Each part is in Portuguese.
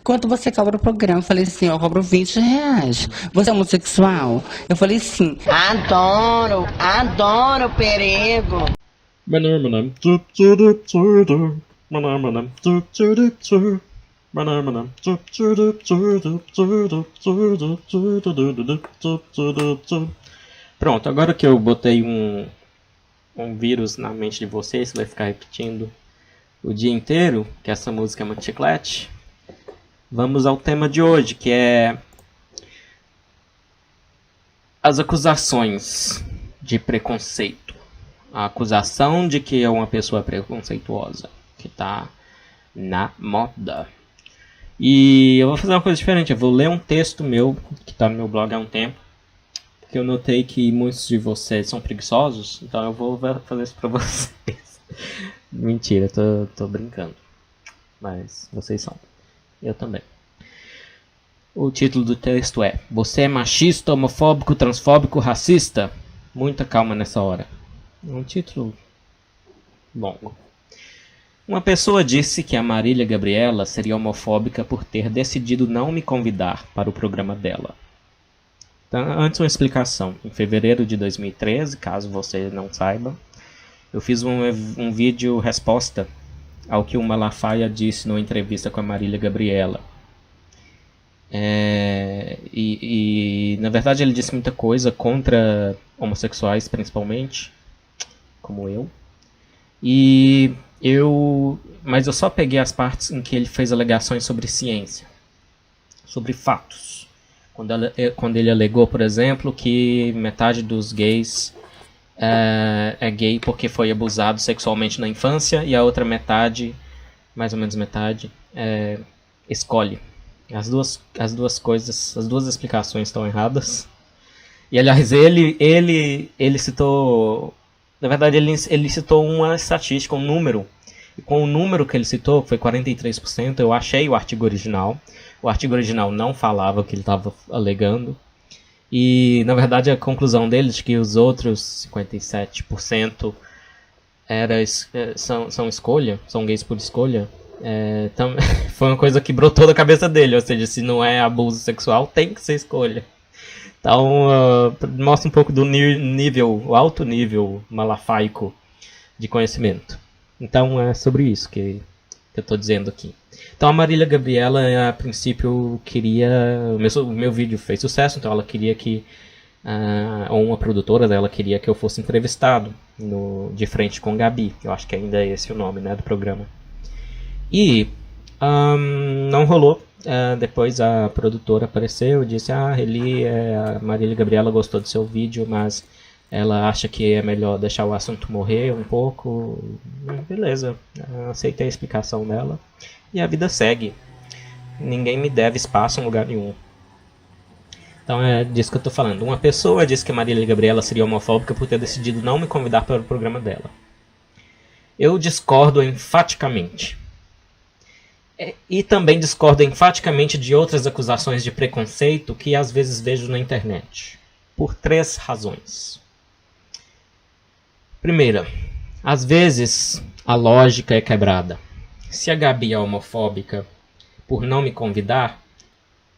Quanto você cobra o programa? Eu falei assim, eu cobro R$ 20. Você é homossexual? Eu falei sim. Adoro perigo. Pronto, agora que eu botei um vírus na mente de vocês, que vai ficar repetindo o dia inteiro, que essa música é muito chiclete, vamos ao tema de hoje, que é as acusações de preconceito. A acusação de que é uma pessoa preconceituosa, que está na moda. E eu vou fazer uma coisa diferente, eu vou ler um texto meu, que está no meu blog há um tempo, porque eu notei que muitos de vocês são preguiçosos, então eu vou fazer isso para vocês. Mentira, tô brincando. Mas vocês são. Eu também. O título do texto é: Você é machista, homofóbico, transfóbico, racista? Muita calma nessa hora. Um título longo. Uma pessoa disse que a Marília Gabriela seria homofóbica por ter decidido não me convidar para o programa dela. Então, antes uma explicação. Em fevereiro de 2013, caso você não saiba, eu fiz um vídeo resposta ao que o Malafaia disse numa entrevista com a Marília Gabriela. Na verdade ele disse muita coisa contra homossexuais, principalmente, como eu. Mas eu só peguei as partes em que ele fez alegações sobre ciência, sobre fatos. Quando ele alegou, por exemplo, que metade dos gays é gay porque foi abusado sexualmente na infância e a outra metade, mais ou menos metade, escolhe. As duas coisas, as duas explicações estão erradas. E aliás, ele citou, na verdade ele citou uma estatística, um número. E com o número que ele citou, que foi 43%, eu achei o artigo original. O artigo original não falava o que ele estava alegando. E, na verdade, a conclusão deles de que os outros 57% são escolha, são gays por escolha, foi uma coisa que brotou da cabeça dele. Ou seja, se não é abuso sexual, tem que ser escolha. Então, mostra um pouco do o alto nível malafaico de conhecimento. Então, é sobre isso que eu estou dizendo aqui. Então a Marília Gabriela, a princípio, queria... O meu vídeo fez sucesso, então ela queria que... ou uma produtora dela queria que eu fosse entrevistado de frente com Gabi. Eu acho que ainda é esse o nome, né, do programa. E não rolou. Depois a produtora apareceu e disse: a Marília Gabriela gostou do seu vídeo, mas ela acha que é melhor deixar o assunto morrer um pouco. Beleza, aceitei a explicação dela. E a vida segue. Ninguém me deve espaço em lugar nenhum. Então é disso que eu estou falando. Uma pessoa disse que a Marília Gabriela seria homofóbica por ter decidido não me convidar para o programa dela. Eu discordo enfaticamente. E também discordo enfaticamente de outras acusações de preconceito que às vezes vejo na internet. Por 3 razões. Primeira, às vezes a lógica é quebrada. Se a Gabi é homofóbica por não me convidar,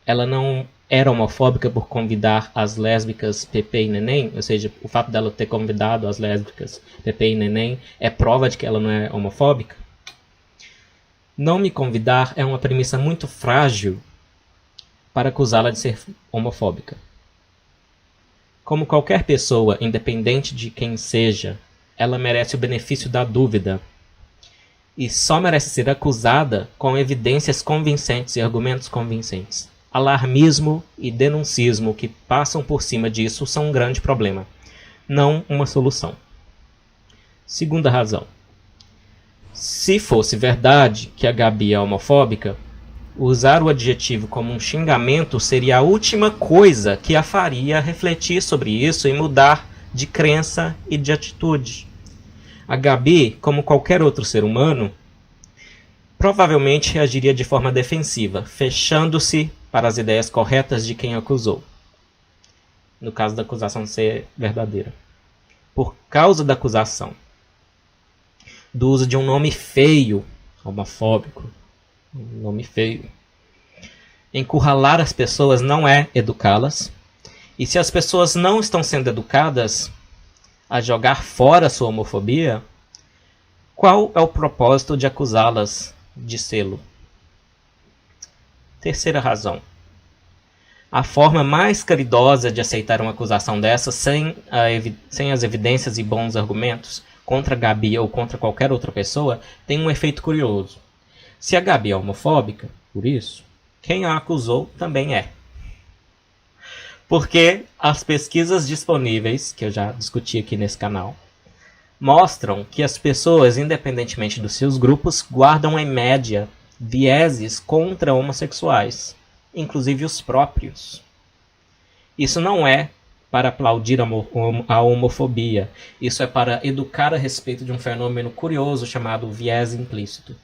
ela não era homofóbica por convidar as lésbicas Pepe e Neném, ou seja, o fato dela ter convidado as lésbicas Pepe e Neném é prova de que ela não é homofóbica? Não me convidar é uma premissa muito frágil para acusá-la de ser homofóbica. Como qualquer pessoa, independente de quem seja, ela merece o benefício da dúvida. E só merece ser acusada com evidências convincentes e argumentos convincentes. Alarmismo e denuncismo que passam por cima disso são um grande problema, não uma solução. Segunda razão. Se fosse verdade que a Gabi é homofóbica, usar o adjetivo como um xingamento seria a última coisa que a faria refletir sobre isso e mudar de crença e de atitude. A Gabi, como qualquer outro ser humano, provavelmente agiria de forma defensiva, fechando-se para as ideias corretas de quem acusou. No caso da acusação ser verdadeira. Por causa da acusação, do uso de um nome feio, homofóbico, um nome feio, Encurralar as pessoas não é educá-las. E se as pessoas não estão sendo educadas a jogar fora sua homofobia, qual é o propósito de acusá-las de sê-lo? Terceira razão. A forma mais caridosa de aceitar uma acusação dessa sem as evidências e bons argumentos contra Gabi ou contra qualquer outra pessoa tem um efeito curioso. Se a Gabi é homofóbica, por isso, quem a acusou também é. Porque as pesquisas disponíveis, que eu já discuti aqui nesse canal, mostram que as pessoas, independentemente dos seus grupos, guardam em média vieses contra homossexuais, inclusive os próprios. Isso não é para aplaudir a homofobia, isso é para educar a respeito de um fenômeno curioso chamado viés implícito.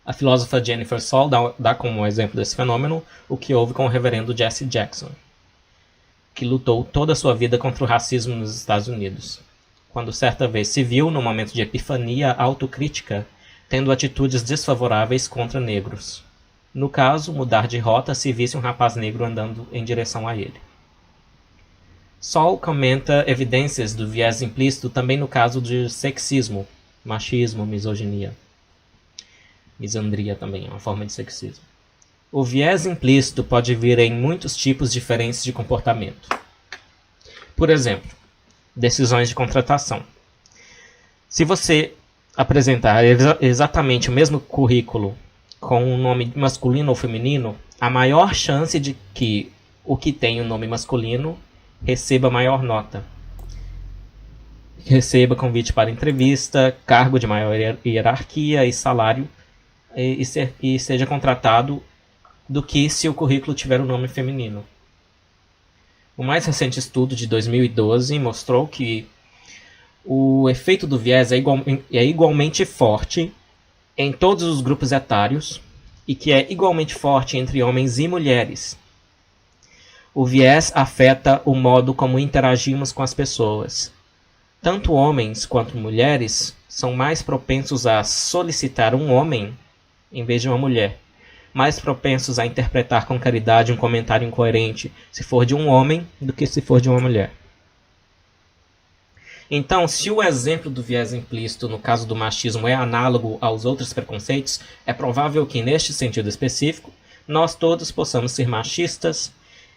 A filósofa Jennifer Saul dá como exemplo desse fenômeno o que houve com o reverendo Jesse Jackson, que lutou toda a sua vida contra o racismo nos Estados Unidos, quando certa vez se viu, num momento de epifania autocrítica, tendo atitudes desfavoráveis contra negros. No caso, mudar de rota se visse um rapaz negro andando em direção a ele. Saul comenta evidências do viés implícito também no caso de sexismo, machismo, misoginia. Misandria também é uma forma de sexismo. O viés implícito pode vir em muitos tipos diferentes de comportamento. Por exemplo, decisões de contratação. Se você apresentar exatamente o mesmo currículo com um nome masculino ou feminino, a maior chance de que o que tem o nome masculino receba maior nota. Receba convite para entrevista, cargo de maior hierarquia e salário e seja contratado do que se o currículo tiver o nome feminino. O mais recente estudo de 2012 mostrou que o efeito do viés é igualmente forte em todos os grupos etários e que é igualmente forte entre homens e mulheres. O viés afeta o modo como interagimos com as pessoas. Tanto homens quanto mulheres são mais propensos a solicitar um homem em vez de uma mulher, mais propensos a interpretar com caridade um comentário incoerente se for de um homem do que se for de uma mulher. Então, se o exemplo do viés implícito no caso do machismo é análogo aos outros preconceitos, é provável que, neste sentido específico, nós todos possamos ser machistas,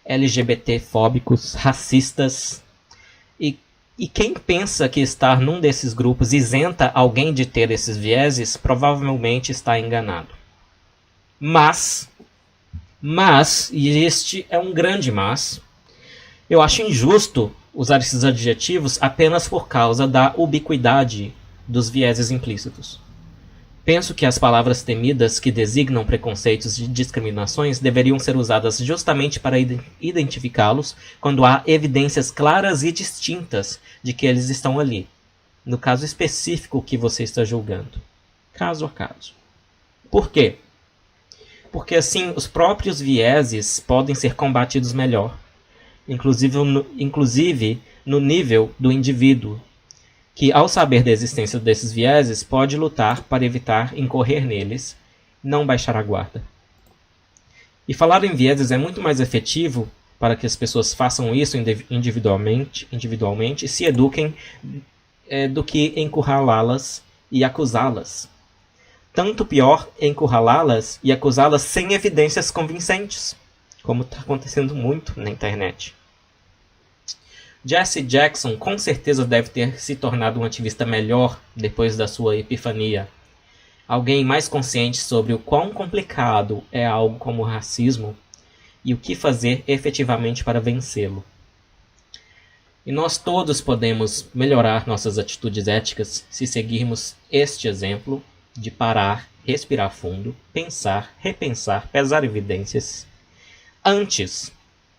LGBT-fóbicos, racistas. E quem pensa que estar num desses grupos isenta alguém de ter esses vieses, provavelmente está enganado. Mas, e este é um grande mas, eu acho injusto usar esses adjetivos apenas por causa da ubiquidade dos vieses implícitos. Penso que as palavras temidas que designam preconceitos e discriminações deveriam ser usadas justamente para identificá-los quando há evidências claras e distintas de que eles estão ali, no caso específico que você está julgando, caso a caso. Por quê? Porque assim os próprios vieses podem ser combatidos melhor, inclusive no nível do indivíduo, que ao saber da existência desses vieses pode lutar para evitar incorrer neles, não baixar a guarda. E falar em vieses é muito mais efetivo para que as pessoas façam isso individualmente e se eduquem do que encurralá-las e acusá-las. Tanto pior encurralá-las e acusá-las sem evidências convincentes, como está acontecendo muito na internet. Jesse Jackson com certeza deve ter se tornado um ativista melhor depois da sua epifania. Alguém mais consciente sobre o quão complicado é algo como o racismo e o que fazer efetivamente para vencê-lo. E nós todos podemos melhorar nossas atitudes éticas se seguirmos este exemplo de parar, respirar fundo, pensar, repensar, pesar evidências, antes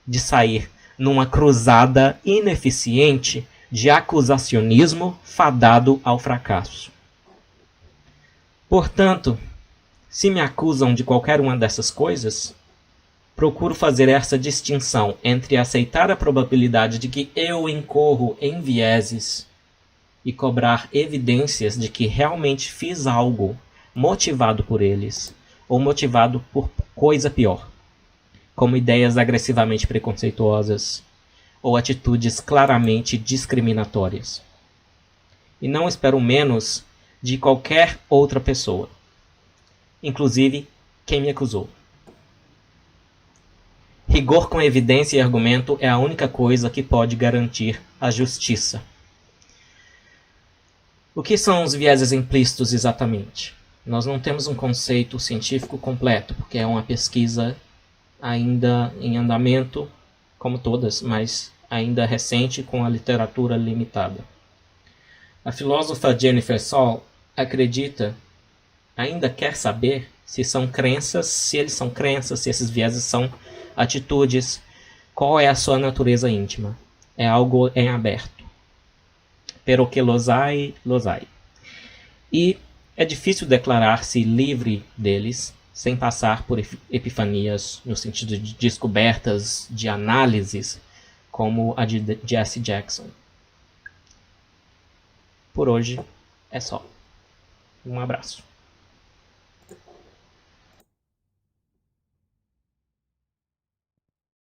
de sair numa cruzada ineficiente de acusacionismo fadado ao fracasso. Portanto, se me acusam de qualquer uma dessas coisas, procuro fazer essa distinção entre aceitar a probabilidade de que eu incorro em vieses e cobrar evidências de que realmente fiz algo motivado por eles ou motivado por coisa pior, como ideias agressivamente preconceituosas ou atitudes claramente discriminatórias. E não espero menos de qualquer outra pessoa, inclusive quem me acusou. Rigor com evidência e argumento é a única coisa que pode garantir a justiça. O que são os vieses implícitos exatamente? Nós não temos um conceito científico completo, porque é uma pesquisa ainda em andamento, como todas, mas ainda recente, com a literatura limitada. A filósofa Jennifer Saul ainda quer saber se são crenças, se eles são crenças, se esses vieses são atitudes, qual é a sua natureza íntima. É algo em aberto. Pero que losai. E é difícil declarar-se livre deles sem passar por epifanias no sentido de descobertas, de análises, como a de Jesse Jackson. Por hoje é só. Um abraço.